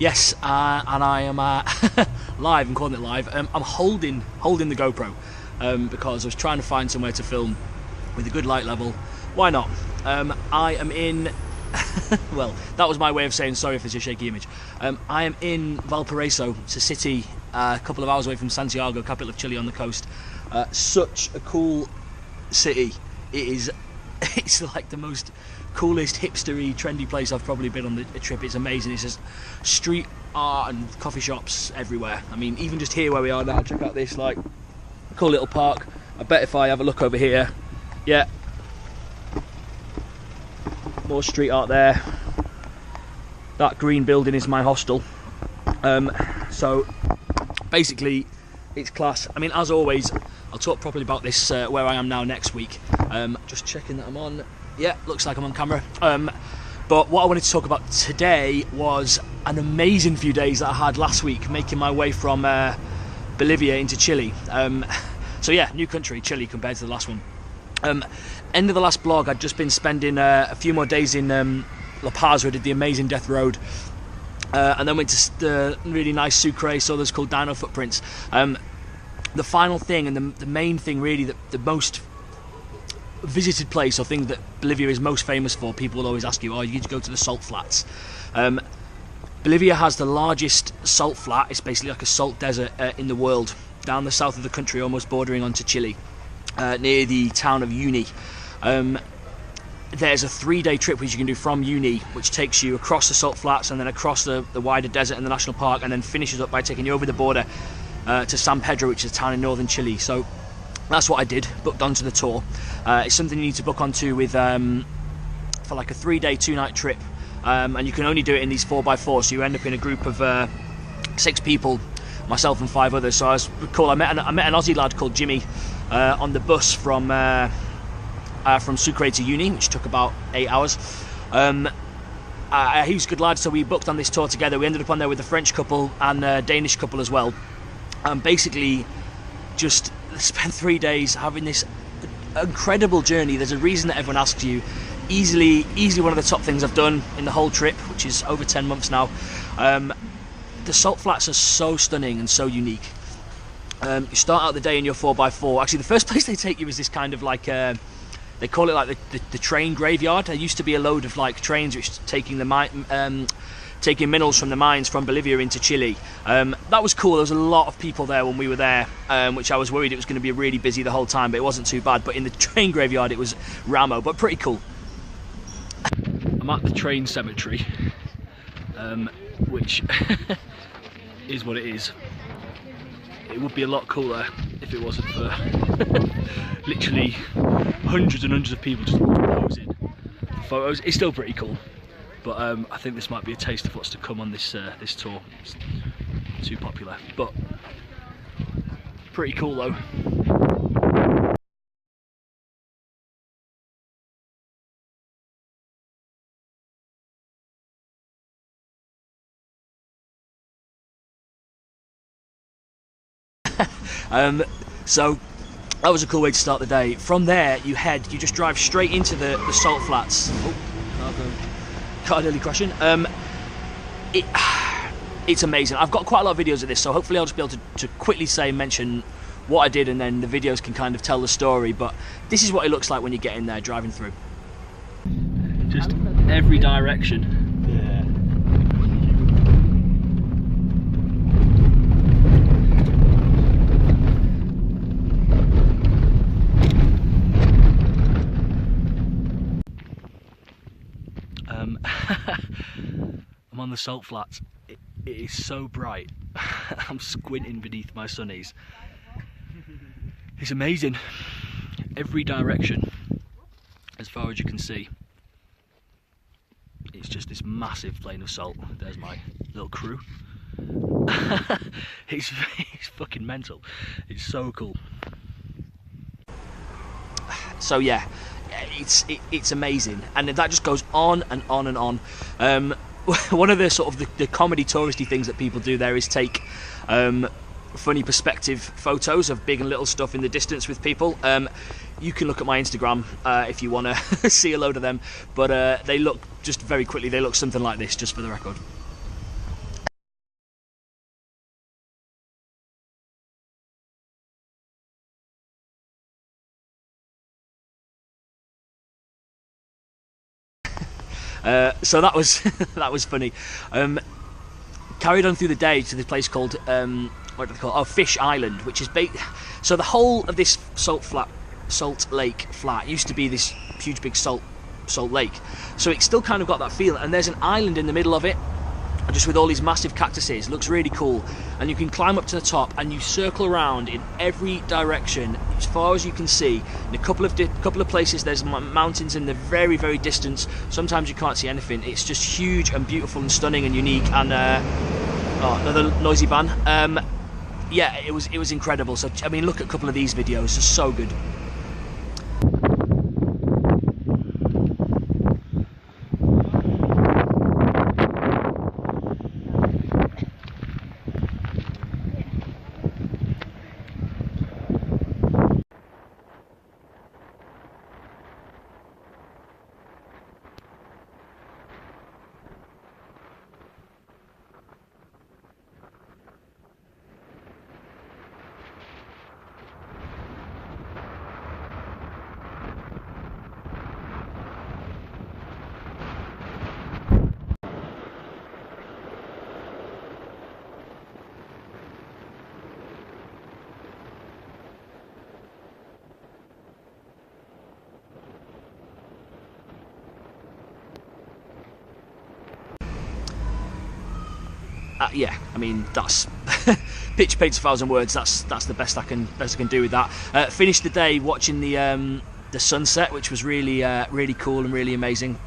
Yes, and I am live. I'm calling it live. I'm holding the GoPro because I was trying to find somewhere to film with a good light level. Why not? I am in. Well, that was my way of saying sorry if it's a shaky image. I am in Valparaiso. It's a city a couple of hours away from Santiago, capital of Chile on the coast. Such a cool city. It's like the most coolest, hipstery, trendy place I've probably been on a trip. It's amazing. It's just street art and coffee shops everywhere. I mean, even just here where we are now, check out this like cool little park. I bet if I have a look over here, yeah, more street art there. That green building is my hostel. So basically it's class. I mean, as always, I'll talk properly about this where I am now next week. Just checking that I'm on. Yeah, looks like I'm on camera. But what I wanted to talk about today was an amazing few days that I had last week making my way from Bolivia into Chile. So yeah, new country, Chile, compared to the last one. End of the last blog, I'd just been spending a few more days in La Paz, where I did the amazing Death Road. And then went to the really nice Sucre, saw those cool dino footprints. The final thing, and the main thing really, that the most visited place or thing that Bolivia is most famous for, people will always ask you, oh, you need to go to the salt flats. Bolivia has the largest salt flat. It's basically like a salt desert in the world, down the south of the country, almost bordering onto Chile, near the town of Uyuni. There's a 3-day trip which you can do from Uyuni, which takes you across the salt flats and then across the wider desert and the national park, and then finishes up by taking you over the border to San Pedro, which is a town in northern Chile. So that's what I did, booked onto the tour. It's something you need to book onto with for like a 3-day, 2-night trip, and you can only do it in these 4x4, so you end up in a group of 6 people, myself and 5 others. So I was cool. I met an Aussie lad called Jimmy on the bus from Sucre to Uyuni, which took about 8 hours. He was a good lad, so we booked on this tour together. We ended up on there with a French couple and a Danish couple as well. Basically just spent 3 days having this incredible journey. There's a reason that everyone asks you. Easily one of the top things I've done in the whole trip, which is over 10 months now. The salt flats are so stunning and so unique. You start out the day in your 4x4. Actually, the first place they take you is this kind of like they call it like the train graveyard. There used to be a load of like trains which taking minerals from the mines from Bolivia into Chile. That was cool. There was a lot of people there when we were there, which I was worried it was going to be really busy the whole time, but it wasn't too bad. But in the train graveyard it was Ramo, but pretty cool. I'm at the train cemetery, which is what it is. It would be a lot cooler if it wasn't for literally hundreds and hundreds of people just posing for photos. It's still pretty cool, but I think this might be a taste of what's to come on this this tour. It's too popular, but pretty cool though. So that was a cool way to start the day. From there you just drive straight into the salt flats. Oh, car nearly crashing. It's amazing. I've got quite a lot of videos of this, so hopefully I'll just be able to quickly mention what I did, and then the videos can kind of tell the story. But this is what it looks like when you get in there driving through. Just every direction. I'm on the salt flats. It is so bright. I'm squinting beneath my sunnies. It's amazing. Every direction, as far as you can see, it's just this massive plain of salt. There's my little crew. It's fucking mental. It's so cool. So yeah, it's amazing, and that just goes on and on and on. One of the sort of the comedy touristy things that people do there is take funny perspective photos of big and little stuff in the distance with people. You can look at my Instagram if you want to see a load of them, but they look, just very quickly, they look something like this, just for the record. So that was that was funny. Carried on through the day to this place called what do they call it? Oh, Fish Island, which is so the whole of this Salt Lake flat used to be this huge big salt lake, so it's still kind of got that feel, and there's an island in the middle of it just with all these massive cactuses. Looks really cool, and you can climb up to the top and you circle around in every direction as far as you can see. In a couple of places there's mountains in the very, very distance. Sometimes you can't see anything. It's just huge and beautiful and stunning and unique. And oh, another noisy van. Yeah, it was incredible. So I mean, look at a couple of these videos, just so good. Yeah, I mean, that's picture paints 1,000 words. That's the best I can do with that. Finished the day watching the sunset, which was really really cool and really amazing.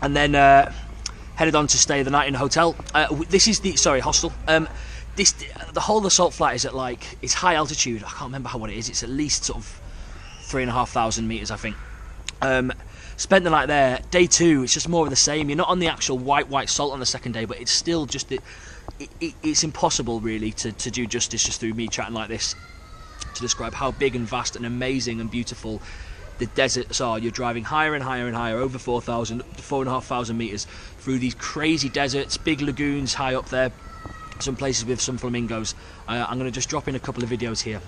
And then headed on to stay the night in a hotel. This is the hostel. The whole of the salt flat is at it's high altitude. I can't remember what it is. It's at least sort of 3,500 meters, I think. Spent the night there. Day 2, it's just more of the same. You're not on the actual white salt on the second day, but it's still just it's impossible really to do justice just through me chatting like this to describe how big and vast and amazing and beautiful the deserts are. You're driving higher and higher and higher, over 4,500 meters through these crazy deserts, big lagoons high up there, some places with some flamingos. I'm going to just drop in a couple of videos here.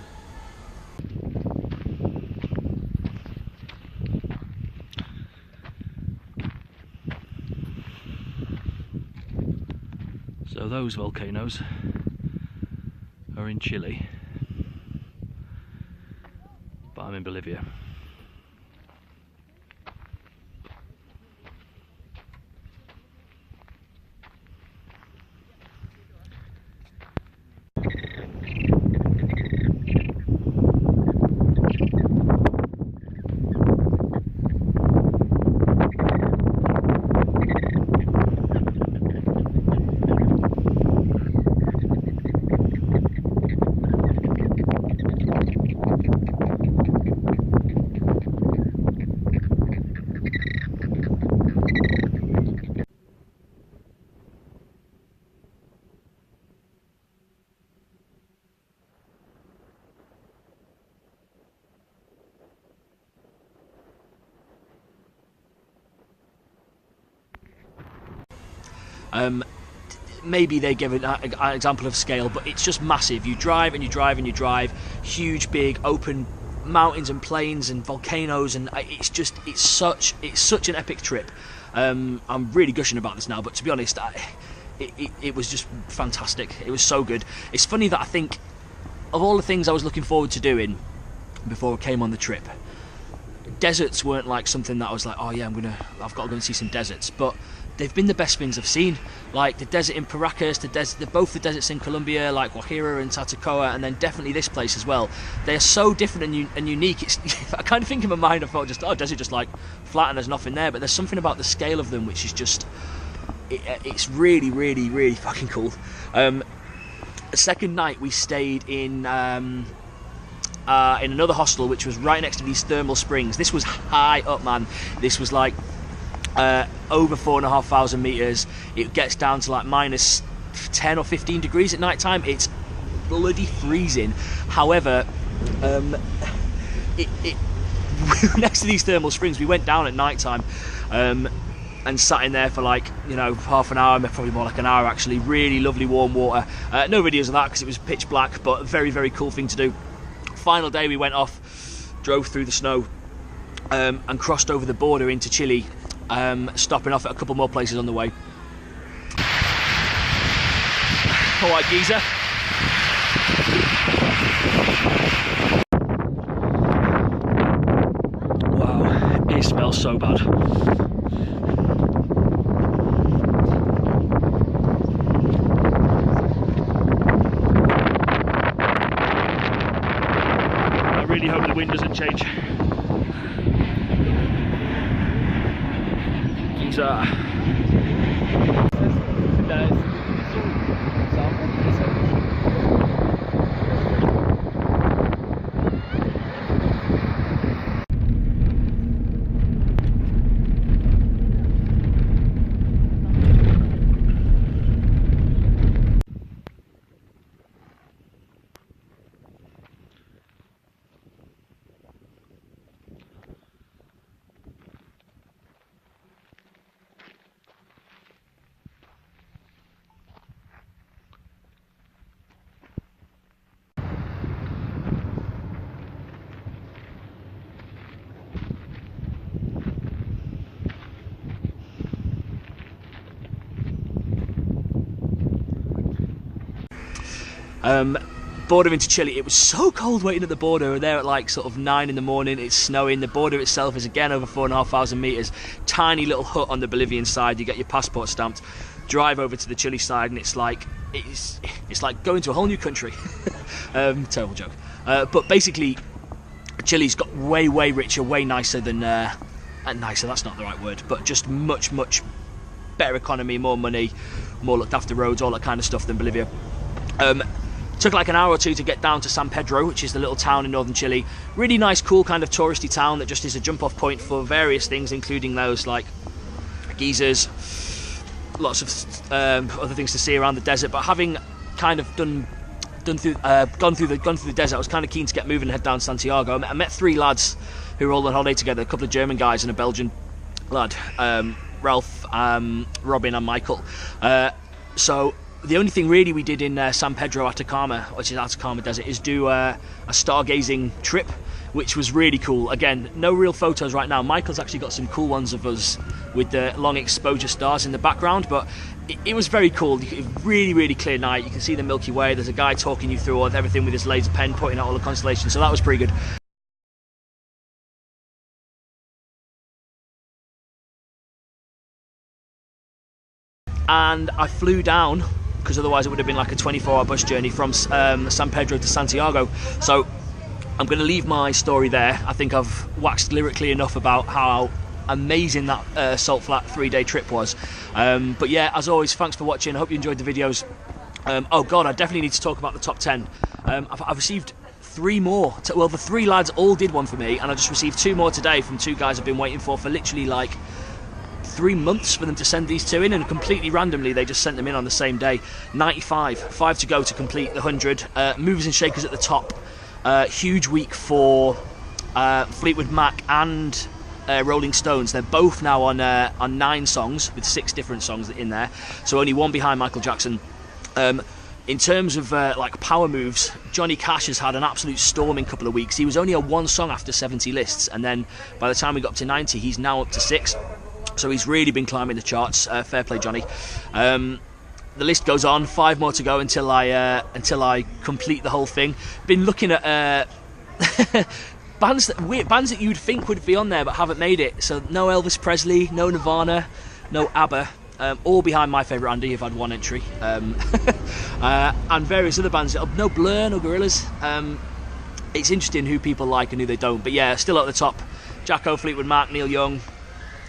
So those volcanoes are in Chile, but I'm in Bolivia. Maybe they give an example of scale, but it's just massive. You drive and you drive and you drive, huge, big, open mountains and plains and volcanoes, and it's such an epic trip. I'm really gushing about this now, but to be honest, it was just fantastic. It was so good. It's funny that I think of all the things I was looking forward to doing before I came on the trip, deserts weren't like something that I was like, oh yeah, I've got to go and see some deserts, but they've been the best things I've seen. Like the desert in Paracas, both the deserts in Colombia, like Guajira and Tatacoa, and then definitely this place as well. They are so different and unique. I kind of think in my mind I thought desert just like flat and there's nothing there, but there's something about the scale of them which is just, it's really, really, really fucking cool. The second night we stayed in another hostel which was right next to these thermal springs. This was high up, man. This was like over 4,500 meters. It gets down to like minus 10 or 15 degrees at night time. It's bloody freezing. However, next to these thermal springs, we went down at night time and sat in there for like, you know, half an hour, probably more like an hour actually. Really lovely warm water. No videos of that because it was pitch black, but a very, very cool thing to do. Final day we went off, drove through the snow and crossed over the border into Chile, stopping off at a couple more places on the way. Alright, geezer. Wow, it smells so bad. I really hope the wind doesn't change. Geezer. Border into Chile. It was so cold waiting at the border. We're there at like sort of 9 in the morning. It's snowing. The border itself is again over 4,500 meters. Tiny little hut on the Bolivian side. You get your passport stamped. Drive over to the Chile side, and it's like going to a whole new country. Terrible joke. But basically, Chile's got way richer, way nicer than nicer. That's not the right word, but just much better economy, more money, more looked after roads, all that kind of stuff than Bolivia. Took like an hour or two to get down to San Pedro, which is the little town in northern Chile. Really nice, cool kind of touristy town that just is a jump off point for various things, including those like geysers, lots of other things to see around the desert. But having kind of gone through the desert, I was kind of keen to get moving and head down to Santiago. I met 3 lads who were all on holiday together, a couple of German guys and a Belgian lad, Ralph, Robin and Michael. So the only thing really we did in San Pedro Atacama, which is Atacama Desert, is do a stargazing trip, which was really cool. Again, no real photos right now. Michael's actually got some cool ones of us with the long exposure stars in the background, but it was very cool. Really clear night. You can see the Milky Way. There's a guy talking you through everything with his laser pen, pointing out all the constellations, so that was pretty good. And I flew down, because otherwise it would have been like a 24-hour bus journey from San Pedro to Santiago. So I'm going to leave my story there. I think I've waxed lyrically enough about how amazing that Salt Flat 3-day trip was. But yeah, as always, thanks for watching. I hope you enjoyed the videos. Oh god, I definitely need to talk about the top 10. I've received 3 more. Well, the 3 lads all did one for me, and I just received 2 more today from 2 guys I've been waiting for literally like 3 months for them to send these 2 in, and completely randomly they just sent them in on the same day. 95, 5 to go to complete the 100. Movers and shakers at the top. Huge week for Fleetwood Mac and Rolling Stones. They're both now on 9 songs with 6 different songs in there, so only 1 behind Michael Jackson. In terms of like power moves, Johnny Cash has had an absolute storming couple of weeks. He was only a 1 song after 70 lists, and then by the time we got up to 90, he's now up to 6. So he's really been climbing the charts. Fair play, Johnny. The list goes on. 5 more to go until I complete the whole thing. Been looking at bands that you'd think would be on there but haven't made it. So no Elvis Presley, no Nirvana, no ABBA. All behind My Favourite Andy, who've had 1 entry, and various other bands. No Blur, no Gorillaz. It's interesting who people like and who they don't. But yeah, still at the top. Jacko, Fleetwood Mac, Neil Young,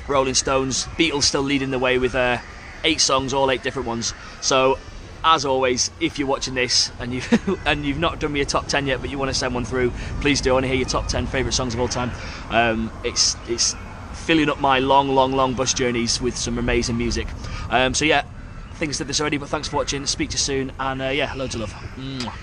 Rolling Stones, Beatles still leading the way with 8 songs, all 8 different ones. So, as always, if you're watching this and you've not done me a top 10 yet, but you want to send one through, please do. I want to hear your top 10 favourite songs of all time. It's filling up my long bus journeys with some amazing music. So yeah, I think I said this already, but thanks for watching. Speak to you soon, and yeah, loads of love. Mwah.